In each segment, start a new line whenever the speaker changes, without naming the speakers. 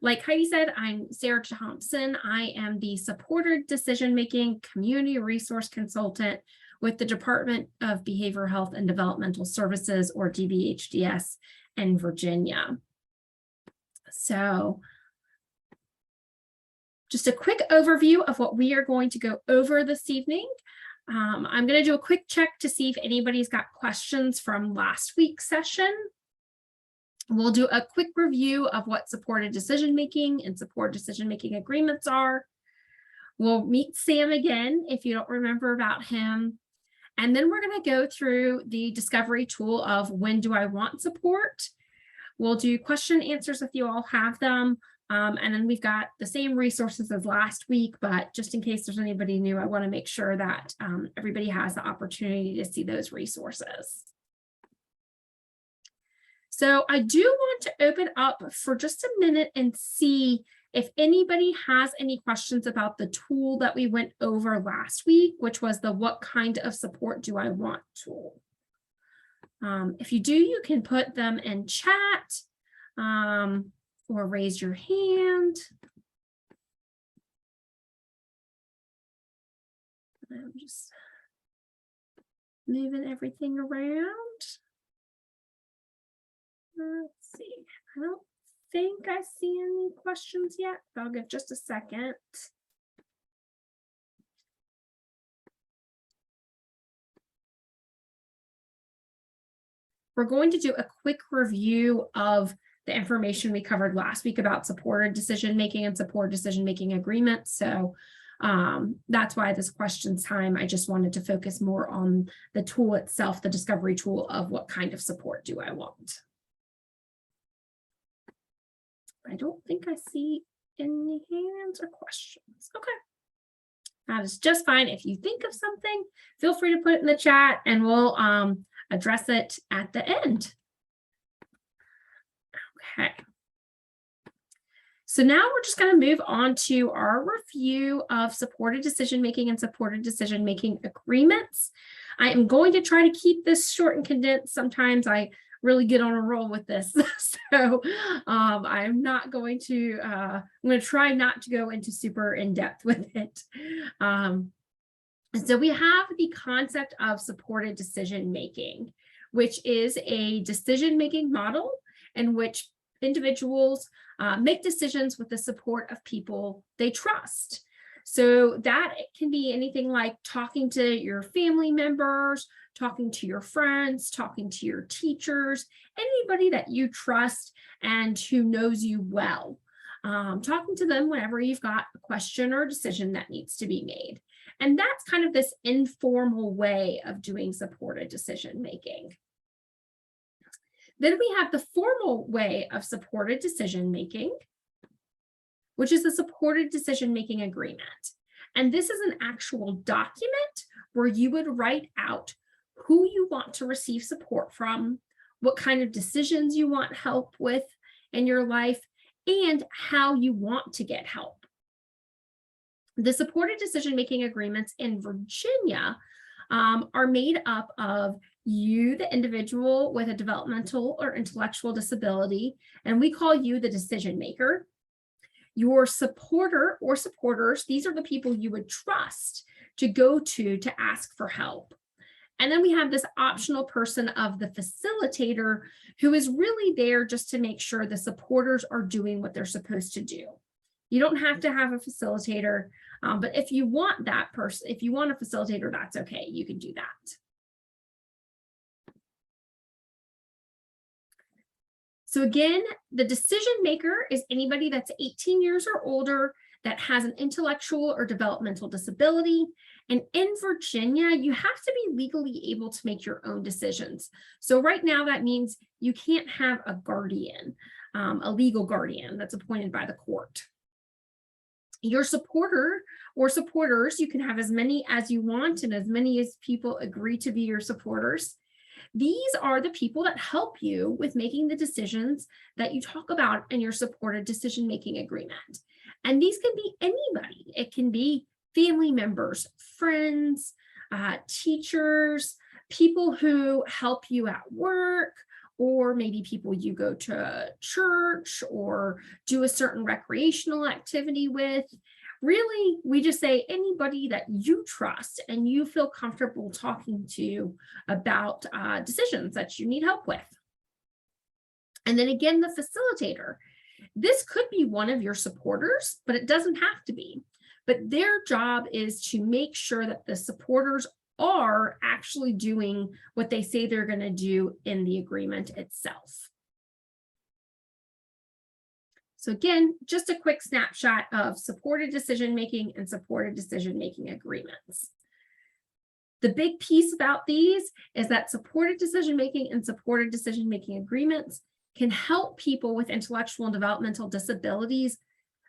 Like Heidi said, I'm Sarah Thompson. I am the Supported Decision-Making Community Resource Consultant with the Department of Behavioral Health and Developmental Services, or DBHDS, in Virginia. So just a quick overview of what we are going to go over this evening. I'm going to do a quick check to see if anybody's got questions from last week's session. We'll do a quick review of what supported decision-making and supported decision-making agreements are. We'll meet Sam again if you don't remember about him. And then we're going to go through the discovery tool of when do I want support. We'll do question and answers if you all have them. And then we've got the same resources as last week, but just in case there's anybody new, I want to make sure that everybody has the opportunity to see those resources. So I do want to open up for just a minute and see if anybody has any questions about the tool that we went over last week, which was the what kind of support do I want tool. If you do, you can put them in chat or raise your hand. I'm just moving everything around. Let's see. I don't think I see any questions yet, but I'll give just a second. We're going to do a quick review of the information we covered last week about supported decision-making and supported decision-making agreements. So that's why this questions time, I just wanted to focus more on the tool itself, the discovery tool of what kind of support do I want. I don't think I see any hands or questions. Okay. That is just fine. If you think of something, feel free to put it in the chat and we'll address it at the end. Okay. So now we're just going to move on to our review of supported decision-making and supported decision-making agreements. I am going to try to keep this short and condensed. Sometimes I really get on a roll with this. So I'm not going to, I'm going to try not to go into super in-depth with it. So we have the concept of supported decision-making, which is a decision-making model in which individuals make decisions with the support of people they trust. So that can be anything like talking to your family members, talking to your friends, talking to your teachers, anybody that you trust and who knows you well. Talking to them whenever you've got a question or a decision that needs to be made. And that's kind of this informal way of doing supported decision-making. Then we have the formal way of supported decision-making, which is the supported decision-making agreement. And this is an actual document where you would write out who you want to receive support from, what kind of decisions you want help with in your life, and how you want to get help. The supported decision-making agreements in Virginia are made up of you, the individual with a developmental or intellectual disability, and we call you the decision maker. Your supporter or supporters, these are the people you would trust to go to ask for help. And then we have this optional person of the facilitator who is really there just to make sure the supporters are doing what they're supposed to do. You don't have to have a facilitator, but if you want that person, if you want a facilitator, that's okay. You can do that. So again, the decision maker is anybody that's 18 years or older that has an intellectual or developmental disability. And in Virginia, you have to be legally able to make your own decisions. So right now, that means you can't have a guardian, a legal guardian that's appointed by the court. Your supporter or supporters, you can have as many as you want and as many as people agree to be your supporters. These are the people that help you with making the decisions that you talk about in your supported decision-making agreement. And these can be anybody. It can be family members, friends, teachers, people who help you at work, or maybe people you go to church or do a certain recreational activity with. Really, we just say anybody that you trust and you feel comfortable talking to about decisions that you need help with. And then again, the facilitator. This could be one of your supporters, but it doesn't have to be. But their job is to make sure that the supporters are actually doing what they say they're going to do in the agreement itself. So again, just a quick snapshot of supported decision-making and supported decision-making agreements. The big piece about these is that supported decision-making and supported decision-making agreements can help people with intellectual and developmental disabilities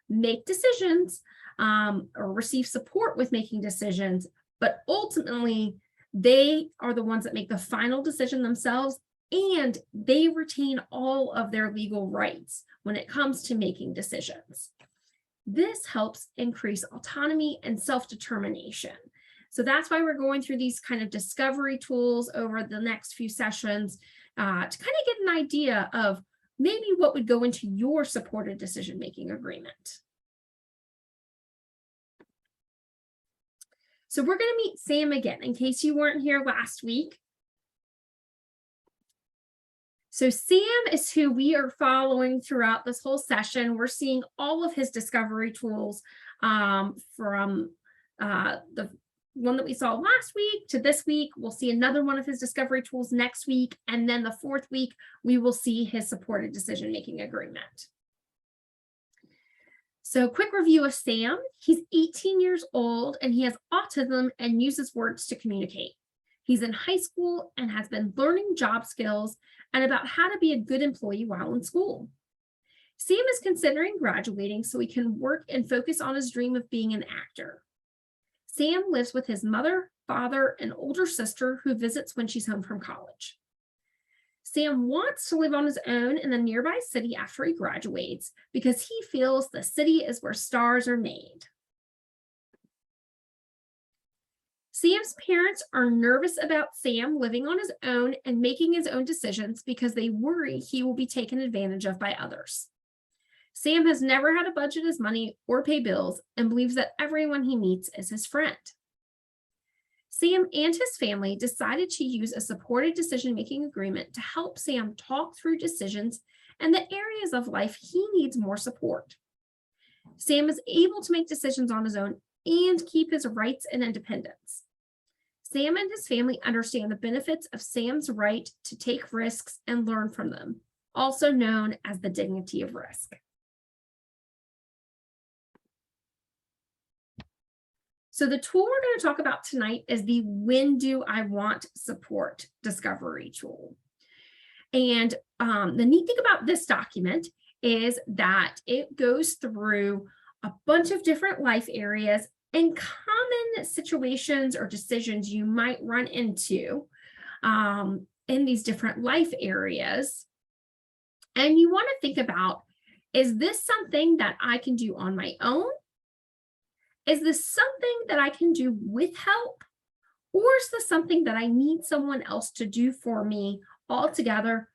make decisions or receive support with making decisions, but ultimately they are the ones that make the final decision themselves, and they retain all of their legal rights when it comes to making decisions. This helps increase autonomy and self-determination. So that's why we're going through these kind of discovery tools over the next few sessions to kind of get an idea of maybe what would go into your supported decision-making agreement. So we're going to meet Sam again in case you weren't here last week. So Sam is who we are following throughout this whole session. We're seeing all of his discovery tools from the one that we saw last week to this week. We'll see another one of his discovery tools next week. And then the fourth week, we will see his supported decision-making agreement. So quick review of Sam. He's 18 years old and he has autism and uses words to communicate. He's in high school and has been learning job skills and about how to be a good employee while in school. Sam is considering graduating so he can work and focus on his dream of being an actor. Sam lives with his mother, father, and older sister who visits when she's home from college. Sam wants to live on his own in a nearby city after he graduates because he feels the city is where stars are made. Sam's parents are nervous about Sam living on his own and making his own decisions because they worry he will be taken advantage of by others. Sam has never had to budget his money or pay bills and believes that everyone he meets is his friend. Sam and his family decided to use a supported decision-making agreement to help Sam talk through decisions and the areas of life he needs more support. Sam is able to make decisions on his own and keep his rights and independence. Sam and his family understand the benefits of Sam's right to take risks and learn from them, also known as the dignity of risk. So the tool we're going to talk about tonight is the When Do I Want Support discovery tool. And the neat thing about this document is that it goes through a bunch of different life areas and common situations or decisions you might run into in these different life areas. And you want to think about, is this something that I can do on my own? Is this something that I can do with help? Or is this something that I need someone else to do for me altogether?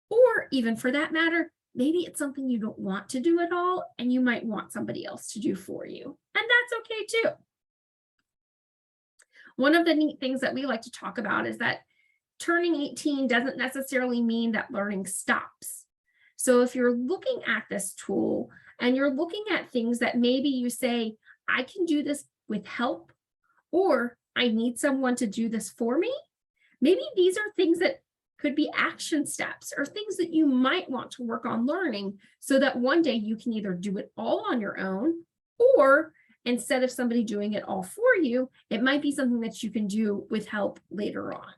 Or even for that matter, maybe it's something you don't want to do at all and you might want somebody else to do for you. And that's okay too. One of the neat things that we like to talk about is that turning 18 doesn't necessarily mean that learning stops. So if you're looking at this tool and you're looking at things that maybe you say, I can do this with help, or I need someone to do this for me. Maybe these are things that could be action steps or things that you might want to work on learning so that one day you can either do it all on your own, or instead of somebody doing it all for you, it might be something that you can do with help later on.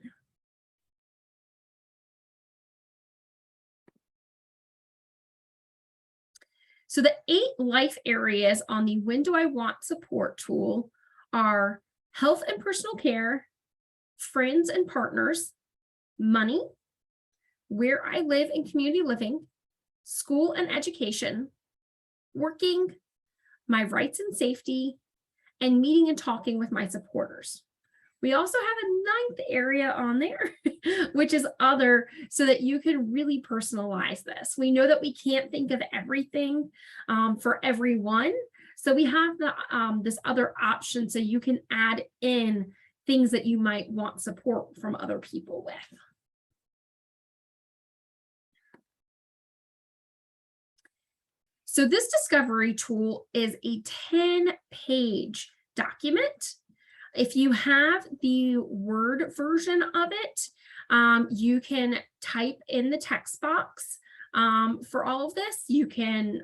So the 8 life areas on the When Do I Want Support tool are health and personal care, friends and partners, money, where I live and community living, school and education, working, my rights and safety, and meeting and talking with my supporters. We also have a 9th area on there, which is other, so that you can really personalize this. We know that we can't think of everything for everyone. So we have this other option, so you can add in things that you might want support from other people with. So this discovery tool is a 10-page document. If you have the Word version of it, you can type in the text box for all of this. You can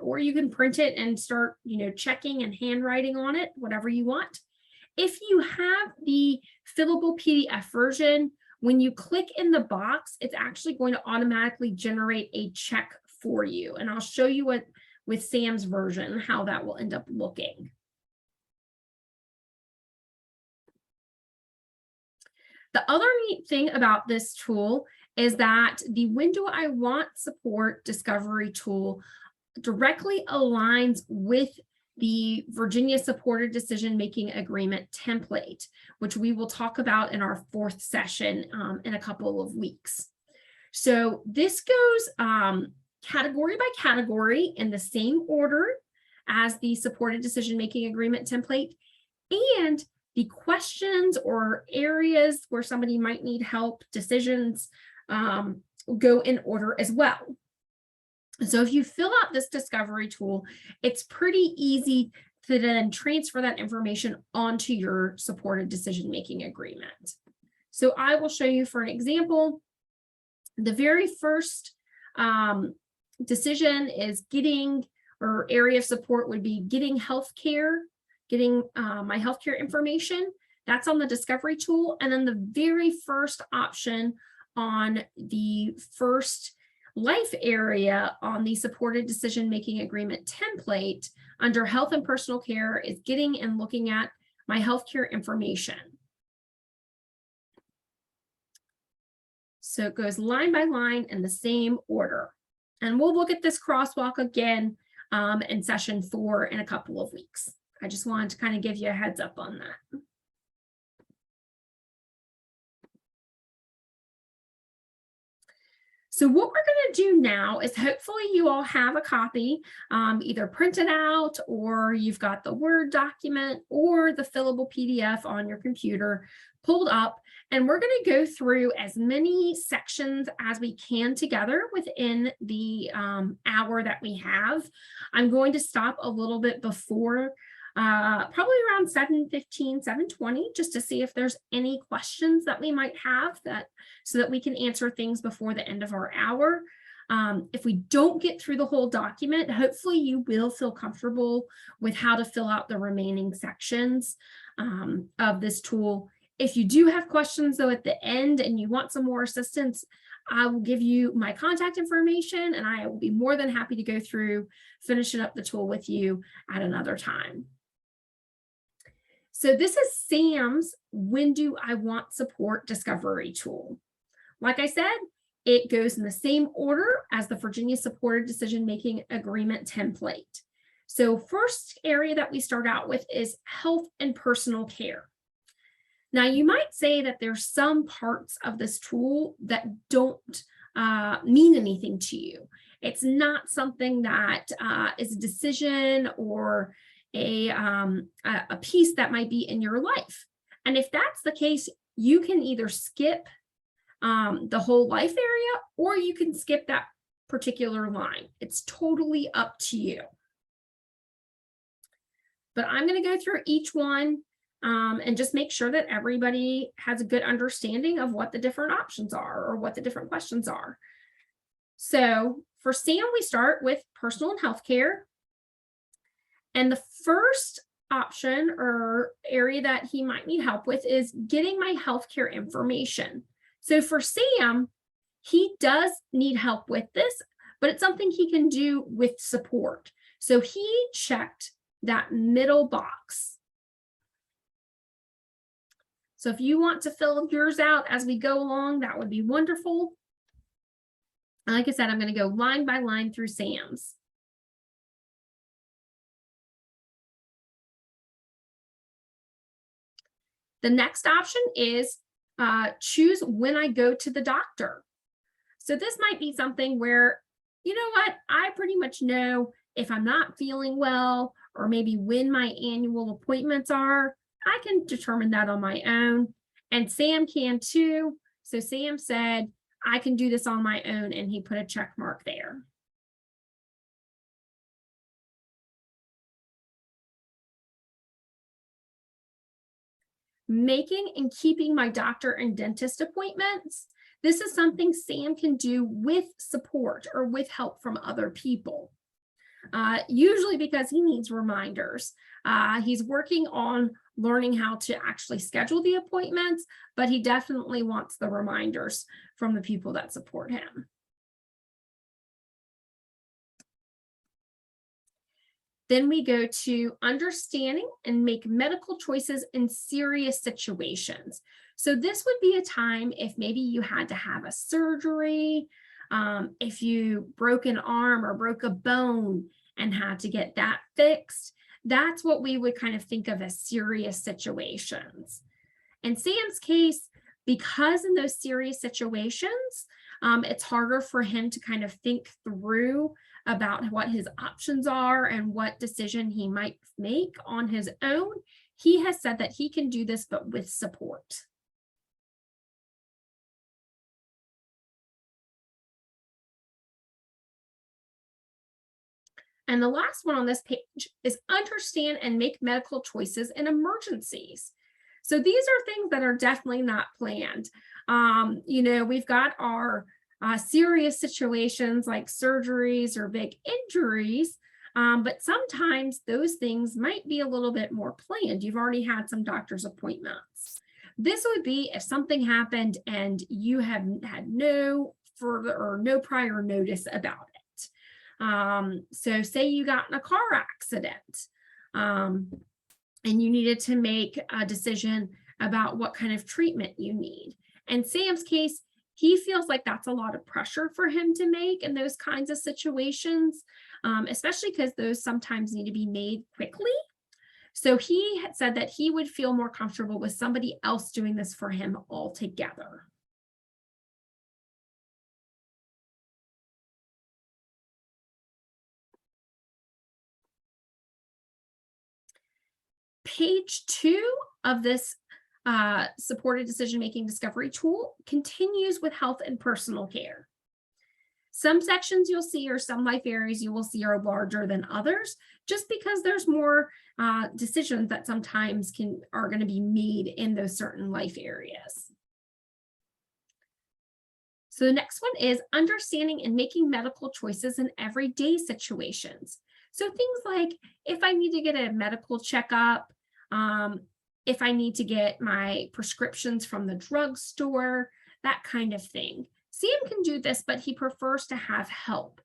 print it and start, checking and handwriting on it, whatever you want. If you have the fillable PDF version, when you click in the box, it's actually going to automatically generate a check for you. And I'll show you what with Sam's version, how that will end up looking. The other neat thing about this tool is that the When Do I Want Support discovery tool directly aligns with the Virginia Supported Decision-Making Agreement template, which we will talk about in our 4th session in a couple of weeks. So this goes category by category in the same order as the Supported Decision-Making Agreement template, and the questions or areas where somebody might need help, decisions, go in order as well. So if you fill out this discovery tool, it's pretty easy to then transfer that information onto your supported decision-making agreement. So I will show you for an example. The very first decision is getting, or area of support would be getting healthcare, getting my healthcare information. That's on the discovery tool. And then the very first option on the first life area on the supported decision-making agreement template under health and personal care is getting and looking at my healthcare information. So it goes line by line in the same order. And we'll look at this crosswalk again in session 4 in a couple of weeks. I just wanted to kind of give you a heads up on that. So what we're going to do now is hopefully you all have a copy, either printed out, or you've got the Word document or the fillable PDF on your computer pulled up. And we're going to go through as many sections as we can together within the hour that we have. I'm going to stop a little bit before probably around 7:15, 7:20, just to see if there's any questions that we might have, so that we can answer things before the end of our hour. If we don't get through the whole document, hopefully you will feel comfortable with how to fill out the remaining sections of this tool. If you do have questions though at the end and you want some more assistance, I will give you my contact information and I will be more than happy to go through finishing up the tool with you at another time. So this is Sam's When Do I Want Support discovery tool. Like I said, it goes in the same order as the Virginia Supported Decision-Making Agreement template. So first area that we start out with is health and personal care. Now you might say that there's some parts of this tool that don't mean anything to you. It's not something that is a decision or a piece that might be in your life. And if that's the case, you can either skip the whole life area, or you can skip that particular line. It's totally up to you. But I'm going to go through each one and just make sure that everybody has a good understanding of what the different options are or what the different questions are. So for Sam, we start with personal and healthcare. And the first option or area that he might need help with is getting my healthcare information. So for Sam, he does need help with this, but it's something he can do with support. So he checked that middle box. So if you want to fill yours out as we go along, that would be wonderful. And like I said, I'm going to go line by line through Sam's. The next option is choose when I go to the doctor. So this might be something where, you know what, I pretty much know if I'm not feeling well, or maybe when my annual appointments are. I can determine that on my own, and Sam can too. So Sam said, I can do this on my own, and he put a check mark there. Making and keeping my doctor and dentist appointments. This is something Sam can do with support or with help from other people. Usually because he needs reminders. He's working on learning how to actually schedule the appointments, but he definitely wants the reminders from the people that support him. Then we go to understanding and make medical choices in serious situations. So this would be a time if maybe you had to have a surgery, if you broke an arm or broke a bone and had to get that fixed. That's what we would kind of think of as serious situations. In Sam's case, because in those serious situations, it's harder for him to kind of think through about what his options are and what decision he might make on his own. He has said that he can do this, but with support. And the last one on this page is understand and make medical choices in emergencies. So these are things that are definitely not planned. We've got our serious situations like surgeries or big injuries, but sometimes those things might be a little bit more planned. You've already had some doctor's appointments. This would be if something happened and you have had no further or no prior notice about it. So say you got in a car accident and you needed to make a decision about what kind of treatment you need. In Sam's case, he feels like that's a lot of pressure for him to make in those kinds of situations, especially because those sometimes need to be made quickly. So he had said that he would feel more comfortable with somebody else doing this for him altogether. Page 2 of this supported decision-making discovery tool continues with health and personal care. Some sections you'll see, or some life areas you will see, are larger than others, just because there's more decisions that sometimes are going to be made in those certain life areas. So the next one is understanding and making medical choices in everyday situations. So things like if I need to get a medical checkup, if I need to get my prescriptions from the drugstore, that kind of thing. Sam can do this, but he prefers to have help,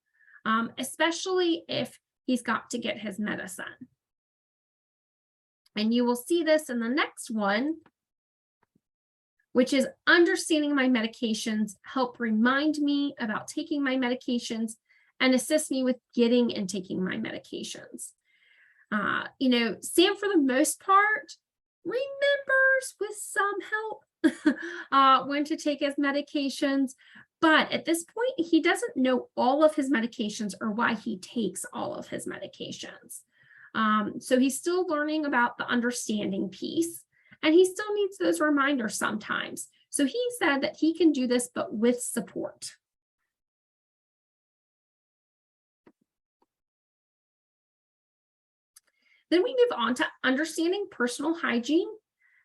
especially if he's got to get his medicine. And you will see this in the next one, which is understanding my medications, help remind me about taking my medications, and assist me with getting and taking my medications. Sam, for the most part, remembers with some help when to take his medications. But at this point, he doesn't know all of his medications or why he takes all of his medications. So he's still learning about the understanding piece, and he still needs those reminders sometimes. So he said that he can do this, but with support. Then we move on to understanding personal hygiene,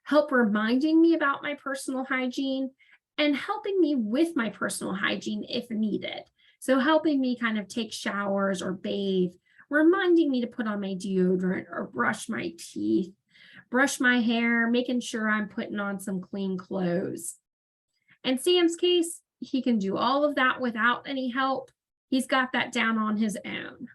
help reminding me about my personal hygiene, and helping me with my personal hygiene if needed. So helping me kind of take showers or bathe, reminding me to put on my deodorant or brush my teeth, brush my hair, making sure I'm putting on some clean clothes. In Sam's case, he can do all of that without any help. He's got that down on his own.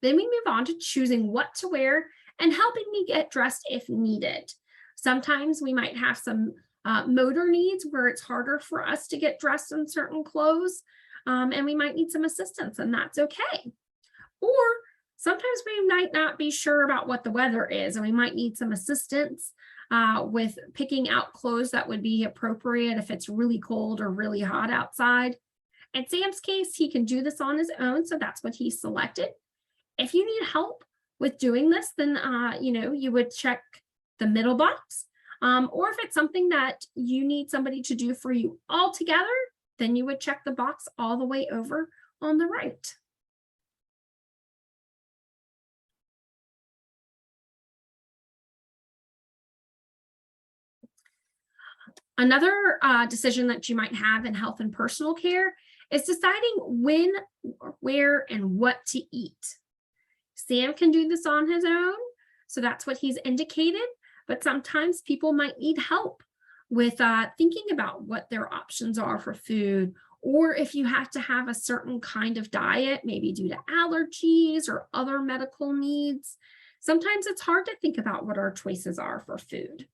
Then we move on to choosing what to wear and helping me get dressed if needed. Sometimes we might have some motor needs where it's harder for us to get dressed in certain clothes, and we might need some assistance, and that's okay. Or Sometimes we might not be sure about what the weather is, and we might need some assistance with picking out clothes that would be appropriate if it's really cold or really hot outside. In Sam's case, he can do this on his own, so that's what he selected. If you need help with doing this, then you would check the middle box. Or if it's something that you need somebody to do for you all together, then you would check the box all the way over on the right. Another decision that you might have in health and personal care is deciding when, where, and what to eat. Sam can do this on his own, so that's what he's indicated, but sometimes people might need help with thinking about what their options are for food, or if you have to have a certain kind of diet, maybe due to allergies or other medical needs. Sometimes it's hard to think about what our choices are for food.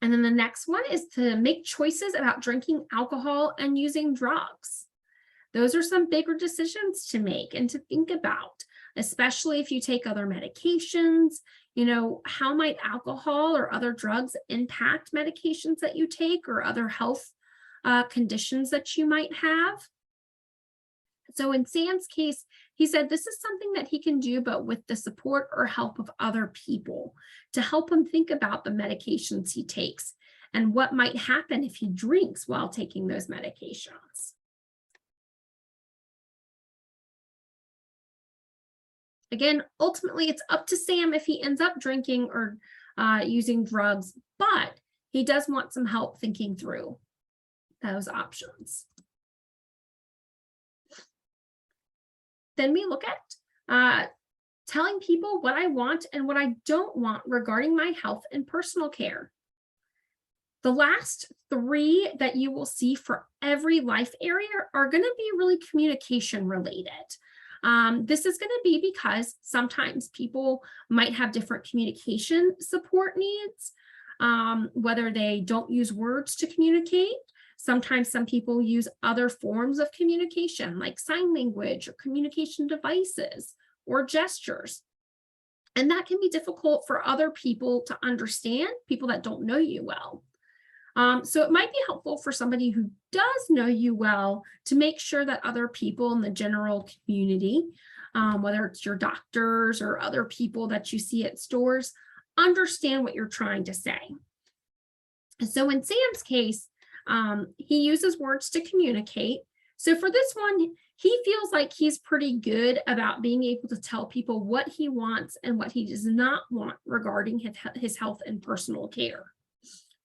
And then the next one is to make choices about drinking alcohol and using drugs. Those are some bigger decisions to make and to think about, especially if you take other medications. How might alcohol or other drugs impact medications that you take or other health conditions that you might have? So in Sam's case, he said this is something that he can do, but with the support or help of other people to help him think about the medications he takes and what might happen if he drinks while taking those medications. Again, ultimately, it's up to Sam if he ends up drinking or using drugs, but he does want some help thinking through those options. Then we look at telling people what I want and what I don't want regarding my health and personal care. The last three that you will see for every life area are going to be really communication related. This is going to be because sometimes people might have different communication support needs, whether they don't use words to communicate. Sometimes some people use other forms of communication like sign language or communication devices or gestures. And that can be difficult for other people to understand, people that don't know you well. So it might be helpful for somebody who does know you well to make sure that other people in the general community, whether it's your doctors or other people that you see at stores, understand what you're trying to say. So in Sam's case, he uses words to communicate. So for this one, he feels like he's pretty good about being able to tell people what he wants and what he does not want regarding his health and personal care.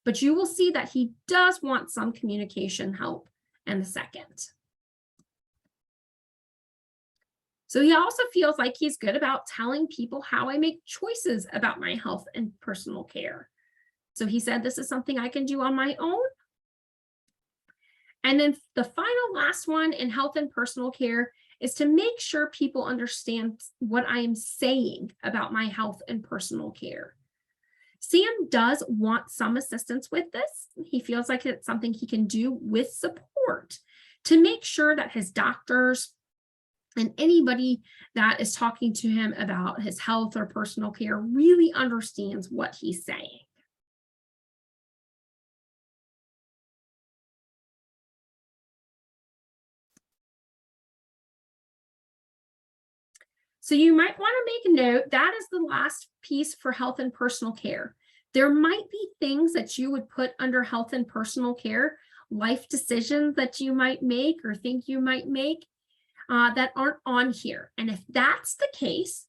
But you will see that he does want some communication help in the second. So he also feels like he's good about telling people how I make choices about my health and personal care. So he said, this is something I can do on my own. And then the final last one in health and personal care is to make sure people understand what I am saying about my health and personal care. Sam does want some assistance with this. He feels like it's something he can do with support to make sure that his doctors and anybody that is talking to him about his health or personal care really understands what he's saying. So you might want to make a note, that is the last piece for health and personal care. There might be things that you would put under health and personal care, life decisions that you might make or think you might make that aren't on here. And if that's the case,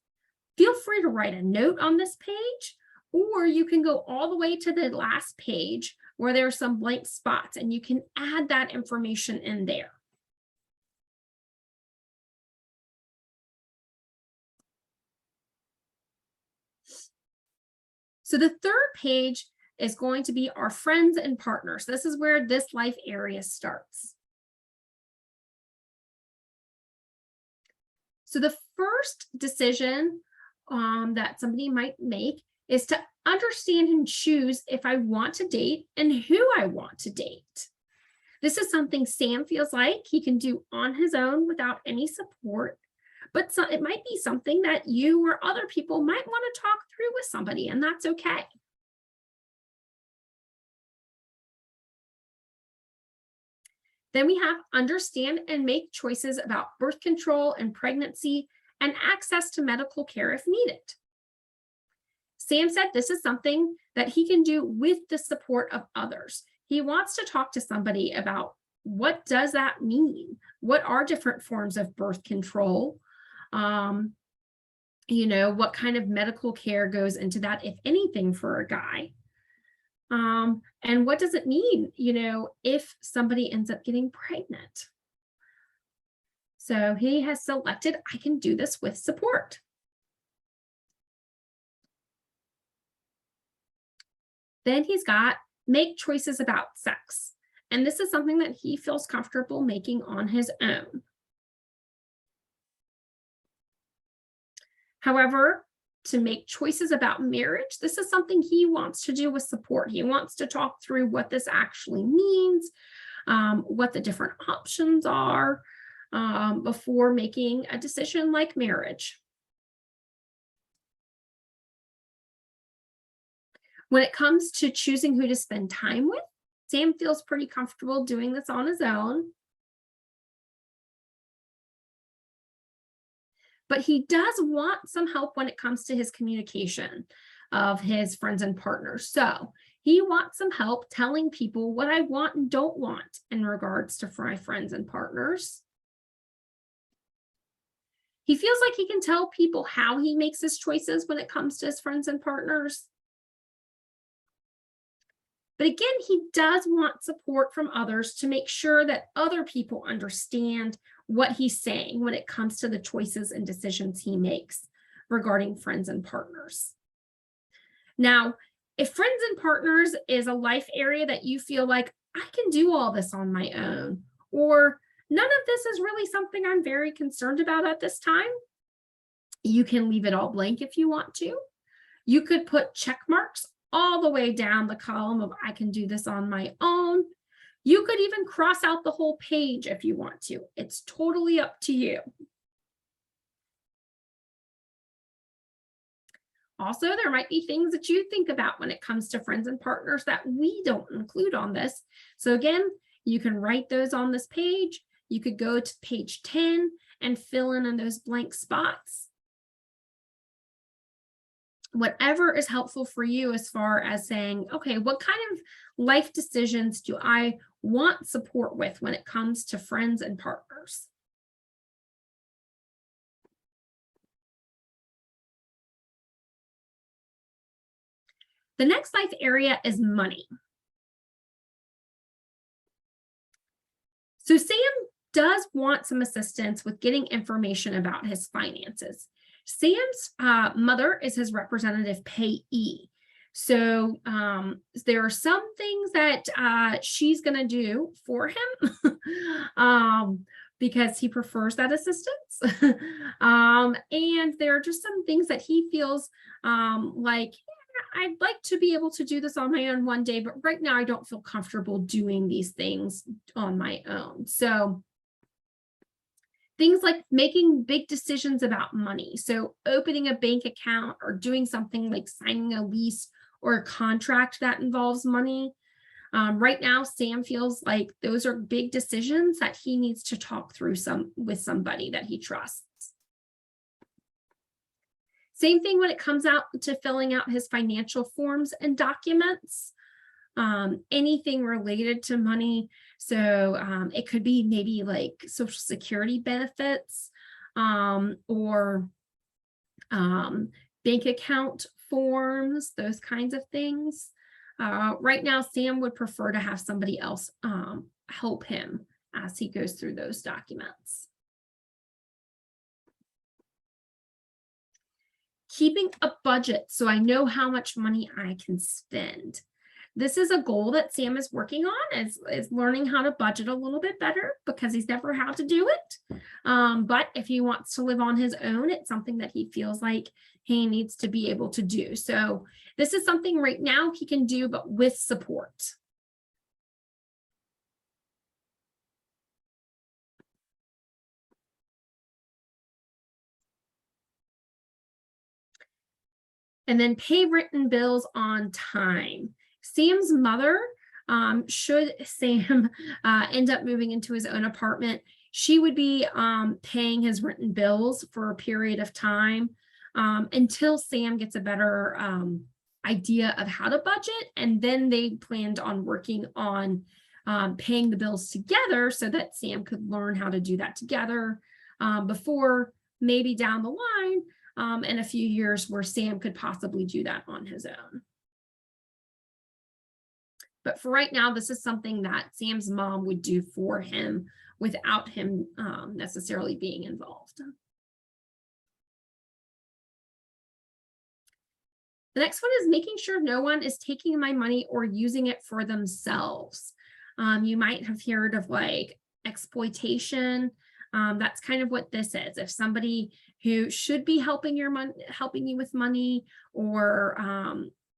feel free to write a note on this page, or you can go all the way to the last page where there are some blank spots and you can add that information in there. So the third page is going to be our friends and partners. This is where this life area starts. So the first decision that somebody might make is to understand and choose if I want to date and who I want to date. This is something Sam feels like he can do on his own without any support, but it might be something that you or other people might want to talk through with somebody, and that's okay. Then we have understand and make choices about birth control and pregnancy and access to medical care if needed. Sam said this is something that he can do with the support of others. He wants to talk to somebody about what does that mean? What are different forms of birth control? What kind of medical care goes into that, if anything, for a guy? And what does it mean, if somebody ends up getting pregnant? So he has selected, I can do this with support. Then he's got make choices about sex. And this is something that he feels comfortable making on his own. However, to make choices about marriage, this is something he wants to do with support. He wants to talk through what this actually means, what the different options are before making a decision like marriage. When it comes to choosing who to spend time with, Sam feels pretty comfortable doing this on his own. But he does want some help when it comes to his communication of his friends and partners. So he wants some help telling people what I want and don't want in regards to my friends and partners. He feels like he can tell people how he makes his choices when it comes to his friends and partners. But again, he does want support from others to make sure that other people understand what he's saying when it comes to the choices and decisions he makes regarding friends and partners. Now, if friends and partners is a life area that you feel like I can do all this on my own, or none of this is really something I'm very concerned about at this time, you can leave it all blank if you want to. You could put check marks all the way down the column of I can do this on my own. You could even cross out the whole page if you want to. It's totally up to you. Also, there might be things that you think about when it comes to friends and partners that we don't include on this. So again, you can write those on this page. You could go to page 10 and fill in those blank spots. Whatever is helpful for you as far as saying, okay, what kind of life decisions do I want support with when it comes to friends and partners? The next life area is money. So Sam does want some assistance with getting information about his finances. Sam's mother is his representative payee. So there are some things that she's going to do for him because he prefers that assistance. And there are just some things that he feels like, I'd like to be able to do this on my own one day, but right now I don't feel comfortable doing these things on my own. So things like making big decisions about money. So opening a bank account or doing something like signing a lease or a contract that involves money. Right now, Sam feels like those are big decisions that he needs to talk through with somebody that he trusts. Same thing when it comes out to filling out his financial forms and documents. Anything related to money. So it could be maybe like Social Security benefits or bank account forms, those kinds of things. Right now, Sam would prefer to have somebody else help him as he goes through those documents. Keeping a budget so I know how much money I can spend. This is a goal that Sam is working on, is learning how to budget a little bit better because he's never had to do it. But if he wants to live on his own, it's something that he feels like he needs to be able to do. So This is something right now he can do, but with support. And then pay written bills on time. Sam's mother, should Sam end up moving into his own apartment, she would be paying his written bills for a period of time until Sam gets a better idea of how to budget. And then they planned on working on paying the bills together so that Sam could learn how to do that together before maybe down the line in a few years where Sam could possibly do that on his own. But for right now, this is something that Sam's mom would do for him without him necessarily being involved. The next one is making sure no one is taking my money or using it for themselves. You might have heard of like exploitation. That's kind of what this is. If somebody who should be helping you with money, or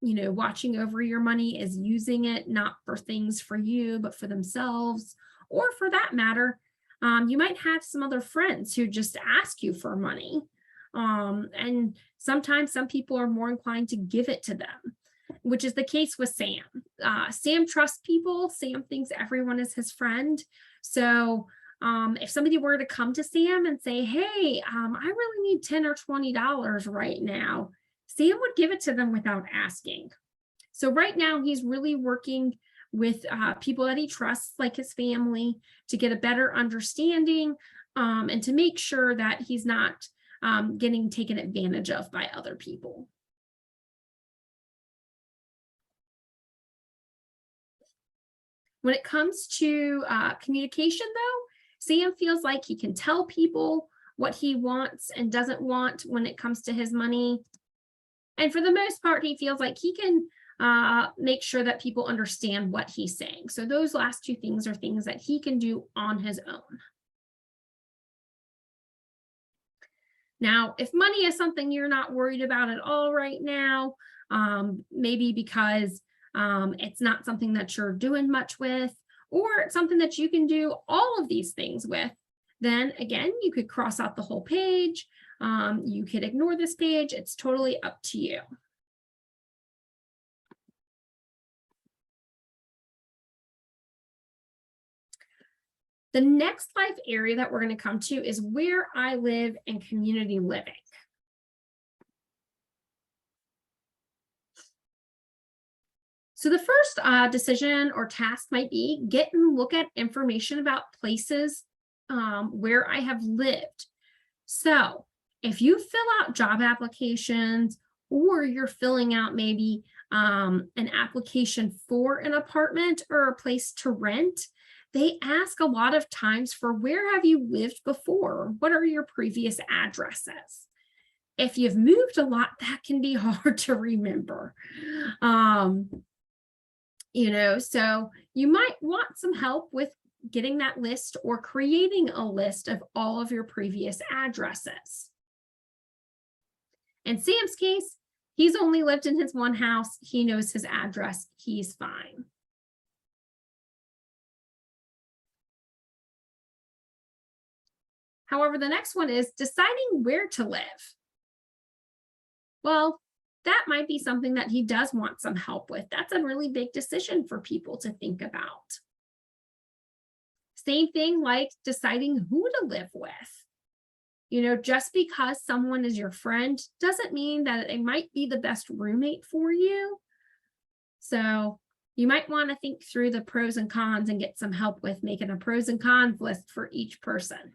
watching over your money, is using it not for things for you, but for themselves, or for that matter, you might have some other friends who just ask you for money. And sometimes some people are more inclined to give it to them, which is the case with Sam. Sam trusts people. Sam thinks everyone is his friend. So if somebody were to come to Sam and say, hey, I really need $10 or $20 right now, Sam would give it to them without asking. So right now he's really working with people that he trusts, like his family, to get a better understanding and to make sure that he's not getting taken advantage of by other people. When it comes to communication, though, Sam feels like he can tell people what he wants and doesn't want when it comes to his money. And for the most part, he feels like he can make sure that people understand what he's saying. So those last two things are things that he can do on his own. Now, if money is something you're not worried about at all right now, maybe because it's not something that you're doing much with, or it's something that you can do all of these things with, then again, you could cross out the whole page. You could ignore this page. It's totally up to you. The next life area that we're going to come to is where I live and community living. So the first decision or task might be get and look at information about places where I have lived. So if you fill out job applications, or you're filling out maybe an application for an apartment or a place to rent, they ask a lot of times for where have you lived before? What are your previous addresses? If you've moved a lot, that can be hard to remember. So you might want some help with getting that list or creating a list of all of your previous addresses. In Sam's case, he's only lived in his one house. He knows his address. He's fine. However, the next one is deciding where to live. Well, that might be something that he does want some help with. That's a really big decision for people to think about. Same thing like deciding who to live with. Just because someone is your friend doesn't mean that they might be the best roommate for you. So you might want to think through the pros and cons and get some help with making a pros and cons list for each person.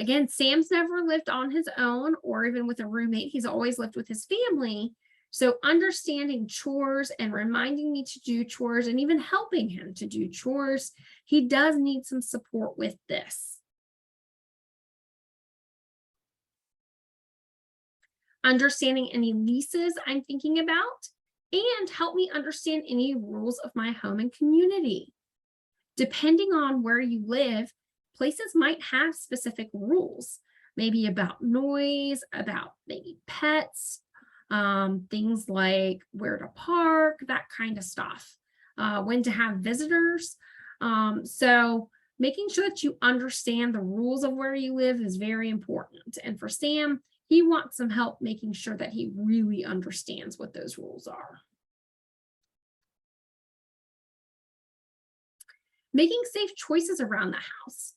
Again, Sam's never lived on his own or even with a roommate. He's always lived with his family. So understanding chores and reminding me to do chores and even helping him to do chores, he does need some support with this. Understanding any leases I'm thinking about, and help me understand any rules of my home and community. Depending on where you live, places might have specific rules. maybe about noise, about maybe pets, things like where to park, that kind of stuff, when to have visitors. So making sure that you understand the rules of where you live is very important. And for Sam, he wants some help making sure that he really understands what those rules are. Making safe choices around the house.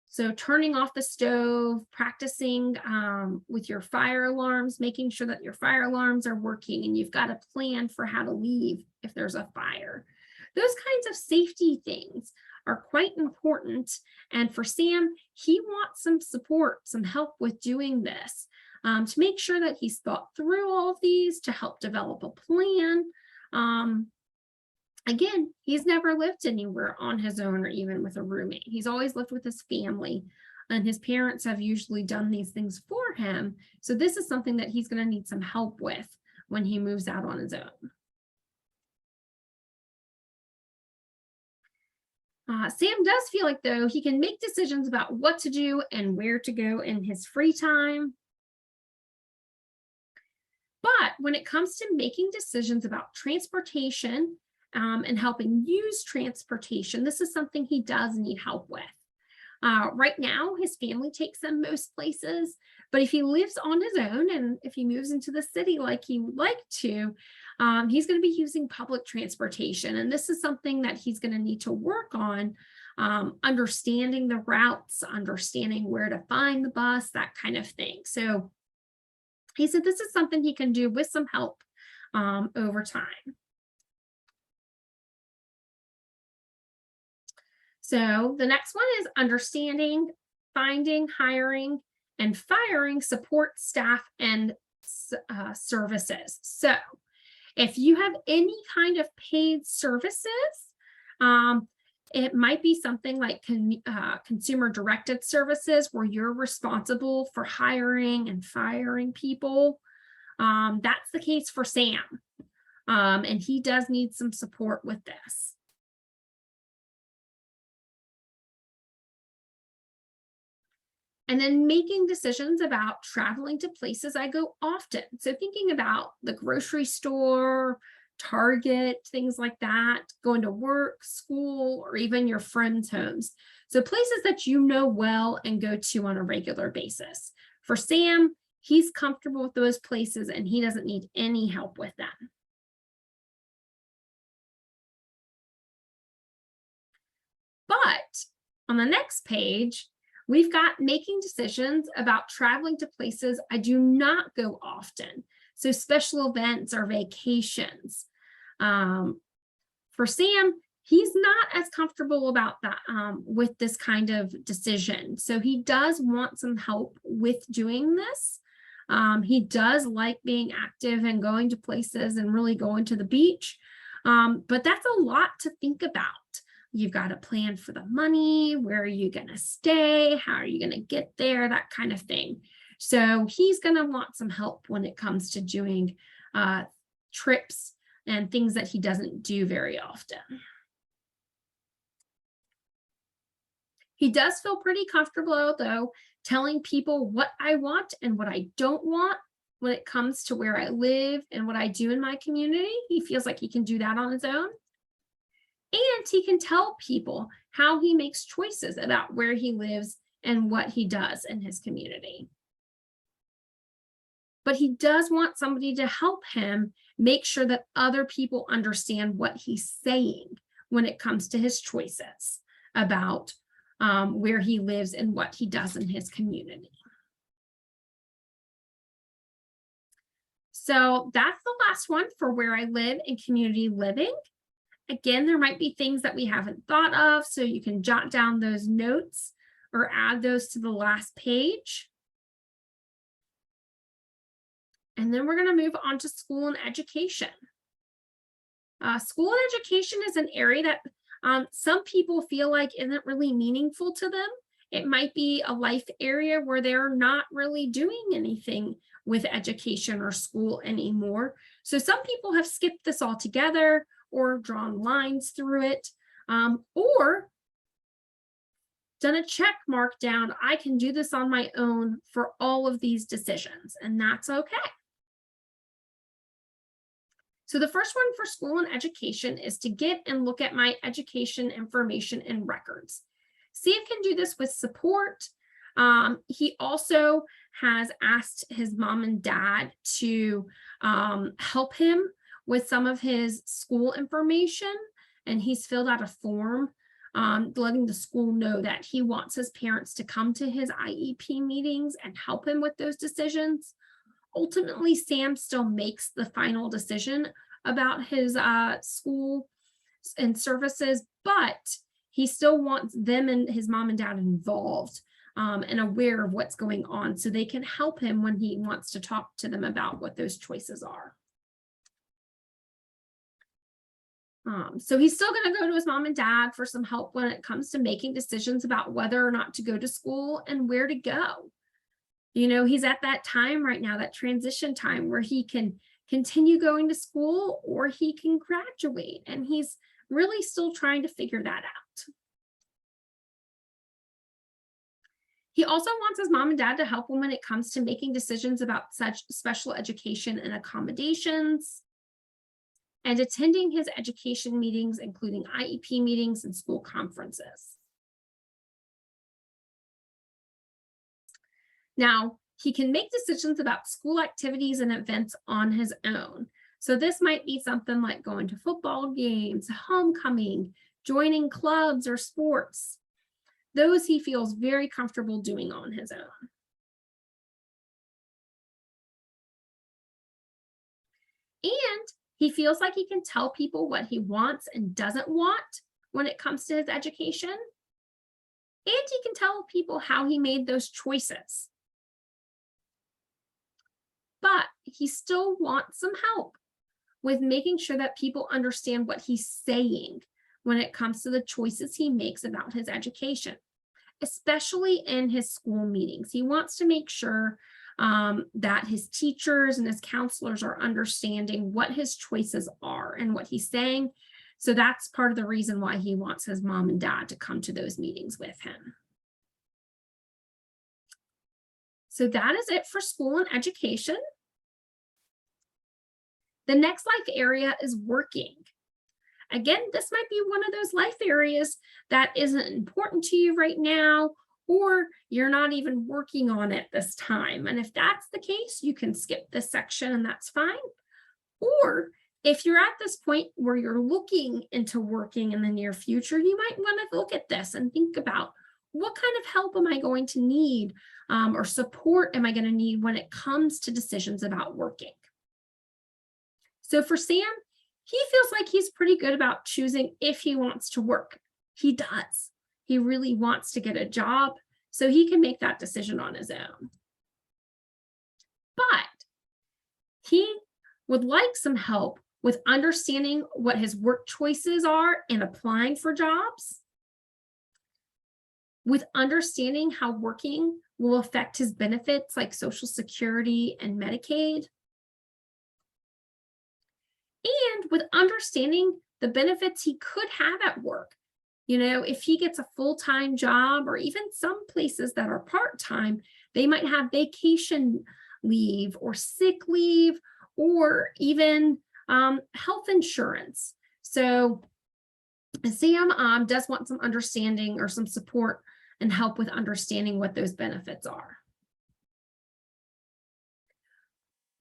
So turning off the stove, practicing with your fire alarms, making sure that your fire alarms are working and you've got a plan for how to leave if there's a fire. Those kinds of safety things are quite important. And for Sam, he wants some support, some help with doing this, to make sure that he's thought through all of these, to help develop a plan. Again, he's never lived anywhere on his own or even with a roommate. He's always lived with his family, and his parents have usually done these things for him. So this is something that he's going to need some help with when he moves out on his own. Sam does feel like, though, he can make decisions about what to do and where to go in his free time. But when it comes to making decisions about transportation, and helping use transportation, this is something he does need help with. Right now, his family takes him most places, but if he lives on his own and if he moves into the city like he would like to, he's going to be using public transportation. And this is something that he's going to need to work on, understanding the routes, understanding where to find the bus, that kind of thing. So he said this is something he can do with some help over time. So the next one is understanding, finding, hiring, and firing support staff and services. So if you have any kind of paid services, it might be something like consumer directed services where you're responsible for hiring and firing people. That's the case for Sam. And he does need some support with this. And then making decisions about traveling to places I go often. So thinking about the grocery store, Target, things like that, going to work, school, or even your friends' homes. So places that you know well and go to on a regular basis. For Sam, he's comfortable with those places and he doesn't need any help with them. But on the next page, we've got making decisions about traveling to places I do not go often. So special events or vacations. For Sam, he's not as comfortable about that with this kind of decision. So he does want some help with doing this. He does like being active and going to places and really going to the beach. But that's a lot to think about. You've got to plan for the money. Where are you going to stay? How are you going to get there? That kind of thing. So he's going to want some help when it comes to doing trips and things that he doesn't do very often. He does feel pretty comfortable, though, telling people what I want and what I don't want when it comes to where I live and what I do in my community. He feels like he can do that on his own. And he can tell people how he makes choices about where he lives and what he does in his community. But he does want somebody to help him make sure that other people understand what he's saying when it comes to his choices about where he lives and what he does in his community. So that's the last one for where I live in community living. Again, there might be things that we haven't thought of, so you can jot down those notes or add those to the last page. And then we're going to move on to school and education. School and education is an area that some people feel like isn't really meaningful to them. It might be a life area where they're not really doing anything with education or school anymore. So some people have skipped this altogether or drawn lines through it, or done a check mark down. I can do this on my own for all of these decisions, and that's okay. So the first one for school and education is to get and look at my education information and records. Sam can do this with support. He also has asked his mom and dad to help him with some of his school information, and he's filled out a form letting the school know that he wants his parents to come to his IEP meetings and help him with those decisions. Ultimately, Sam still makes the final decision about his school and services, but he still wants them and his mom and dad involved and aware of what's going on so they can help him when he wants to talk to them about what those choices are. So he's still going to go to his mom and dad for some help when it comes to making decisions about whether or not to go to school and where to go. You know, he's at that time right now, that transition time where he can continue going to school or he can graduate, and he's really still trying to figure that out. He also wants his mom and dad to help him when it comes to making decisions about such special education and accommodations, and attending his education meetings, including IEP meetings and school conferences. Now, he can make decisions about school activities and events on his own. So this might be something like going to football games, homecoming, joining clubs or sports. Those he feels very comfortable doing on his own. And he feels like he can tell people what he wants and doesn't want when it comes to his education. And he can tell people how he made those choices. But he still wants some help with making sure that people understand what he's saying when it comes to the choices he makes about his education, especially in his school meetings. He wants to make sure that his teachers and his counselors are understanding what his choices are and what he's saying. So that's part of the reason why he wants his mom and dad to come to those meetings with him. So that is it for school and education. The next life area is working. Again, this might be one of those life areas that isn't important to you right now, or you're not even working on it this time. And if that's the case, you can skip this section and that's fine. Or if you're at this point where you're looking into working in the near future, you might want to look at this and think about what kind of help am I going to need or support am I going to need when it comes to decisions about working. So for Sam, he feels like he's pretty good about choosing if he wants to work. He does. He really wants to get a job, so he can make that decision on his own. But he would like some help with understanding what his work choices are and applying for jobs, with understanding how working will affect his benefits like Social Security and Medicaid, and with understanding the benefits he could have at work. You know, if he gets a full-time job, or even some places that are part-time, they might have vacation leave or sick leave, or even health insurance. So Sam does want some understanding or some support and help with understanding what those benefits are.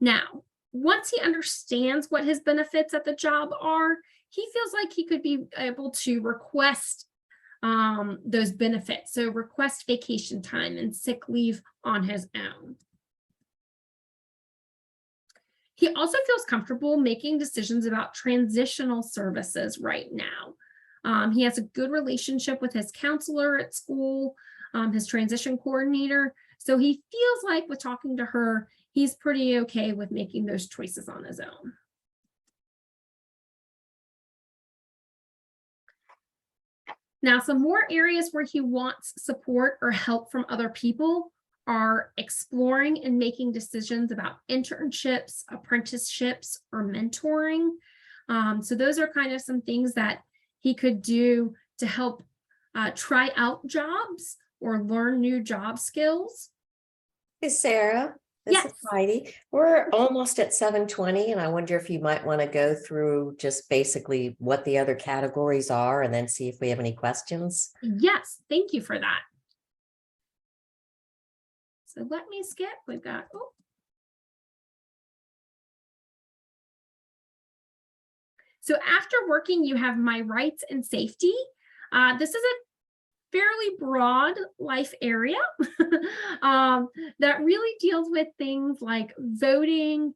Now, once he understands what his benefits at the job are, he feels like he could be able to request those benefits. So request vacation time and sick leave on his own. He also feels comfortable making decisions about transitional services right now. He has a good relationship with his counselor at school, his transition coordinator. So he feels like with talking to her, he's pretty okay with making those choices on his own. Now, some more areas where he wants support or help from other people are exploring and making decisions about internships, apprenticeships, or mentoring. So those are kind of some things that he could do to help try out jobs or learn new job skills.
Hey, Sarah, this
Yes.
is Heidi. We're almost at 7:20, and I wonder if you might want to go through just basically what the other categories are and then see if we have any questions.
Yes, thank you for that. So let me skip. We've got, oh. So after working, you have my rights and safety. This is a fairly broad life area that really deals with things like voting,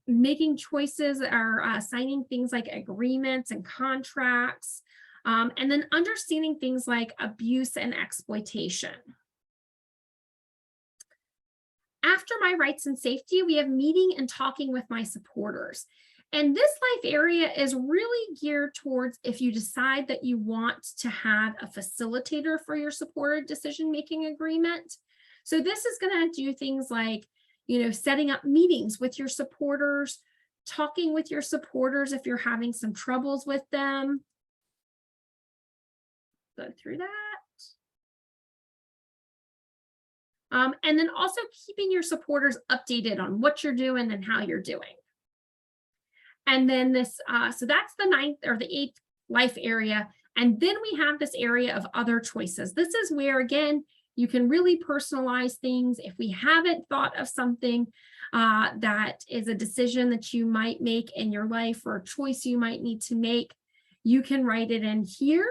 making choices, or signing things like agreements and contracts, and then understanding things like abuse and exploitation. After my rights and safety, we have meeting and talking with my supporters. And this life area is really geared towards if you decide that you want to have a facilitator for your supported decision-making agreement. So this is going to do things like, setting up meetings with your supporters, talking with your supporters if you're having some troubles with them. Go through that. And then also keeping your supporters updated on what you're doing and how you're doing. And then this, so that's the 9th or the 8th life area. And then we have this area of other choices. This is where, again, you can really personalize things. If we haven't thought of something that is a decision that you might make in your life or a choice you might need to make, you can write it in here.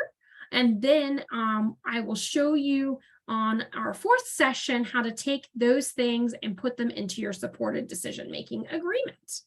And then I will show you on our 4th session how to take those things and put them into your supported decision-making agreement.